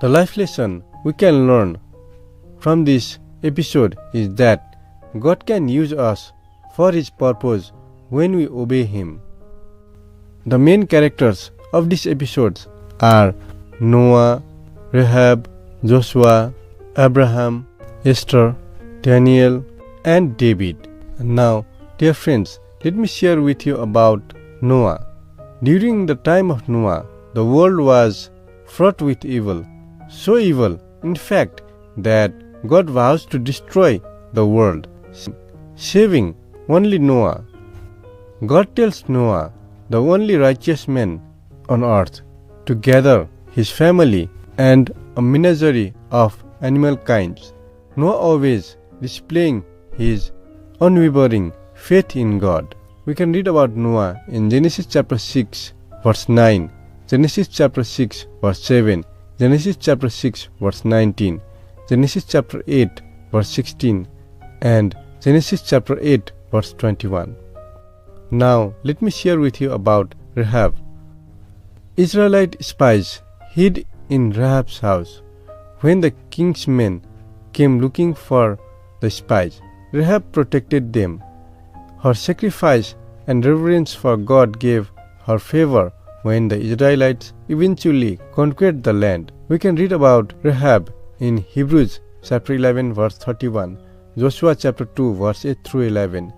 The life lesson we can learn from this episode is that God can use us for His purpose when we obey Him. The main characters of this episode are Noah, Rahab, Joshua, Abraham, Esther, Daniel, and David. Now, dear friends, let me share with you about Noah. During the time of Noah, the world was fraught with evil. So evil, in fact, that God vows to destroy the world, saving only Noah. God tells Noah, the only righteous man on earth, to gather his family and a menagerie of animal kinds. Noah obeys, displaying his unwavering faith in God. We can read about Noah in Genesis chapter 6 verse 9, Genesis chapter 6 verse 7, Genesis chapter 6 verse 19, Genesis chapter 8 verse 16, and Genesis chapter 8 verse 21. Now let me share with you about Rahab. Israelite spies hid in Rahab's house. When the king's men came looking for the spies, Rahab protected them. Her sacrifice and reverence for God gave her favor when the Israelites eventually conquered the land. We can read about Rahab in Hebrews chapter 11 verse 31, Joshua chapter 2 verse 8 through 11,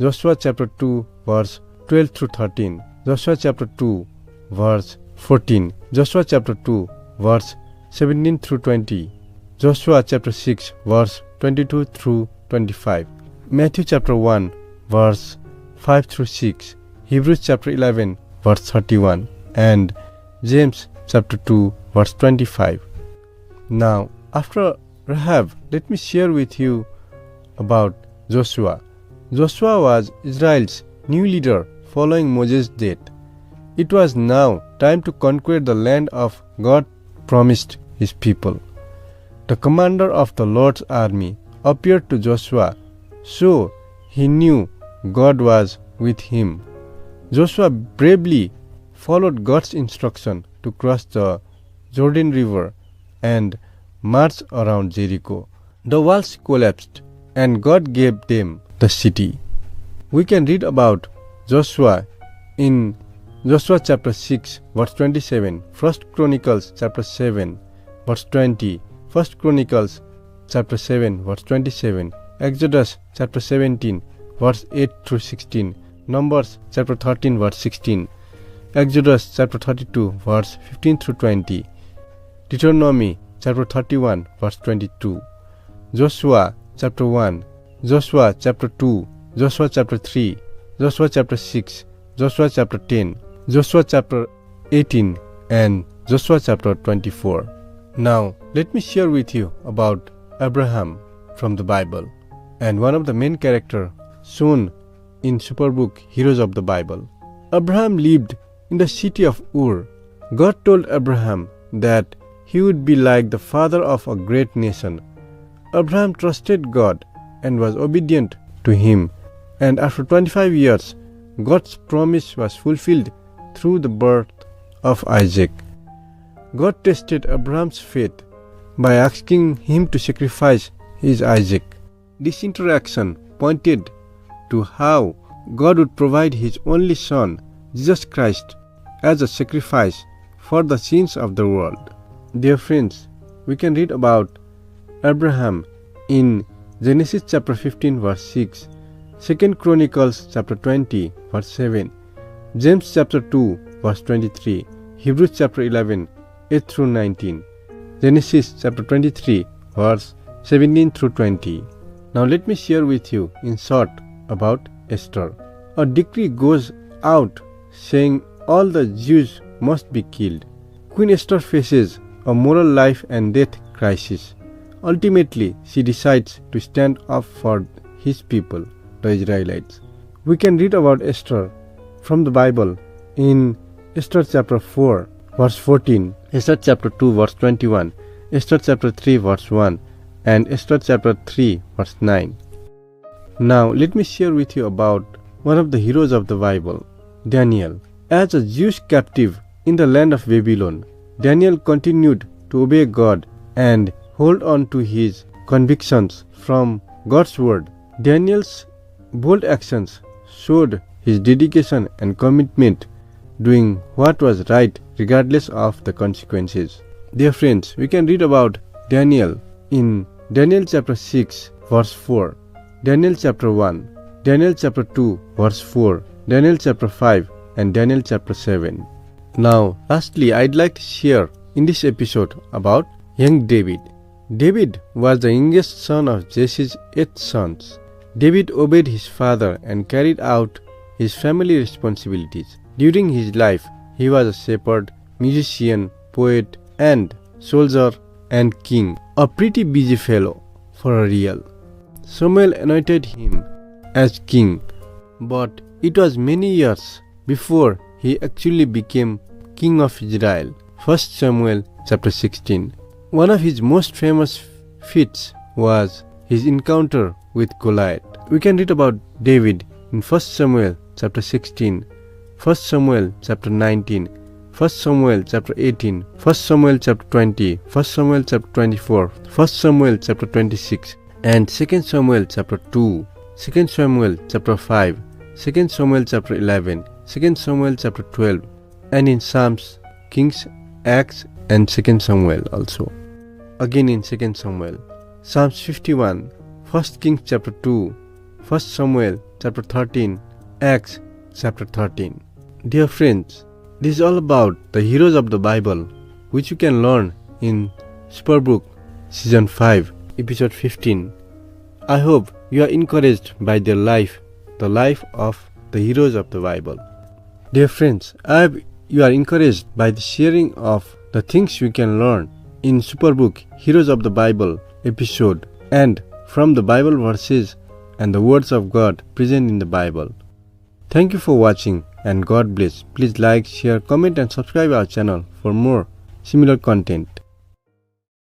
Joshua chapter 2 verse 12 through 13, Joshua chapter 2 verse 14, Joshua chapter 2 verse 17 through 20, Joshua chapter 6 verse 22 through 25, Matthew chapter 1 verse 5 through 6, Hebrews chapter 11 verse 31, and James chapter 2 verse 25. Now, after Rahab, let me share with you about Joshua. Joshua was Israel's new leader following Moses' death. It was now time to conquer the land of God promised his people. The commander of the Lord's army appeared to Joshua, so he knew God was with him. Joshua bravely followed God's instruction to cross the Jordan River and march around Jericho. The walls collapsed and God gave them the city. We can read about Joshua in Joshua chapter 6 verse 27, 1 Chronicles chapter 7 verse 20, 1 Chronicles chapter 7 verse 27, Exodus chapter 17 verse 8 through 16, Numbers chapter 13 verse 16, Exodus chapter 32 verse 15 through 20, Deuteronomy chapter 31 verse 22, Joshua chapter 1, Joshua chapter 2, Joshua chapter 3, Joshua chapter 6, Joshua chapter 10, Joshua chapter 18, and Joshua chapter 24. Now let me share with you about Abraham from the Bible and one of the main characters shown in Superbook Heroes of the Bible. Abraham lived in the city of Ur. God told Abraham that he would be like the father of a great nation. Abraham trusted God and was obedient to him, and after 25 years, God's promise was fulfilled through the birth of Isaac. God tested Abraham's faith by asking him to sacrifice his Isaac. This interaction pointed to how God would provide his only son, Jesus Christ, as a sacrifice for the sins of the world. Dear friends, we can read about Abraham in Genesis chapter 15 verse 6, 2 Chronicles chapter 20 verse 7, James chapter 2 verse 23, Hebrews chapter 11 8 through 19, Genesis chapter 23 verse 17 through 20. Now let me share with you in short about Esther. A decree goes out saying all the Jews must be killed. Queen Esther faces a moral life and death crisis. Ultimately, she decides to stand up for his people, the Israelites. We can read about Esther from the Bible in Esther chapter 4 verse 14, Esther chapter 2 verse 21, Esther chapter 3 verse 1, and Esther chapter 3 verse 9. Now let me share with you about one of the heroes of the Bible, Daniel. As a Jewish captive in the land of Babylon, Daniel continued to obey God and hold on to his convictions from God's word. Daniel's bold actions showed his dedication and commitment doing what was right regardless of the consequences. Dear friends, we can read about Daniel in Daniel chapter 6 verse 4, Daniel chapter 1, Daniel chapter 2 verse 4, Daniel chapter 5 and Daniel chapter 7. Now, lastly, I'd like to share in this episode about young David. David was the youngest son of Jesse's 8 sons. David obeyed his father and carried out his family responsibilities. During his life, he was a shepherd, musician, poet, and soldier and king. A pretty busy fellow for a real. Samuel anointed him as king, but it was many years before he actually became king of Israel. 1 Samuel chapter 16. One of his most famous feats was his encounter with Goliath. We can read about David in 1 Samuel chapter 16, 1 Samuel chapter 19, 1 Samuel chapter 18, 1 Samuel chapter 20, 1 Samuel chapter 24, 1 Samuel chapter 26, and 2 Samuel chapter 2, 2 Samuel chapter 5, 2 Samuel chapter 11, 2 Samuel chapter 12, and in Psalms, Kings, Acts, and 2 Samuel also. Again in 2 Samuel, Psalms 51, 1 Kings chapter 2, 1 Samuel chapter 13, Acts chapter 13. Dear friends, this is all about the heroes of the Bible, which you can learn in Superbook Season 5, Episode 15. I hope you are encouraged by their life, the life of the heroes of the Bible. Dear friends, I hope you are encouraged by the sharing of the things you can learn in Superbook Heroes of the Bible episode and from the Bible verses and the words of God present in the Bible. Thank you for watching and God bless. Please like, share, comment and subscribe our channel for more similar content.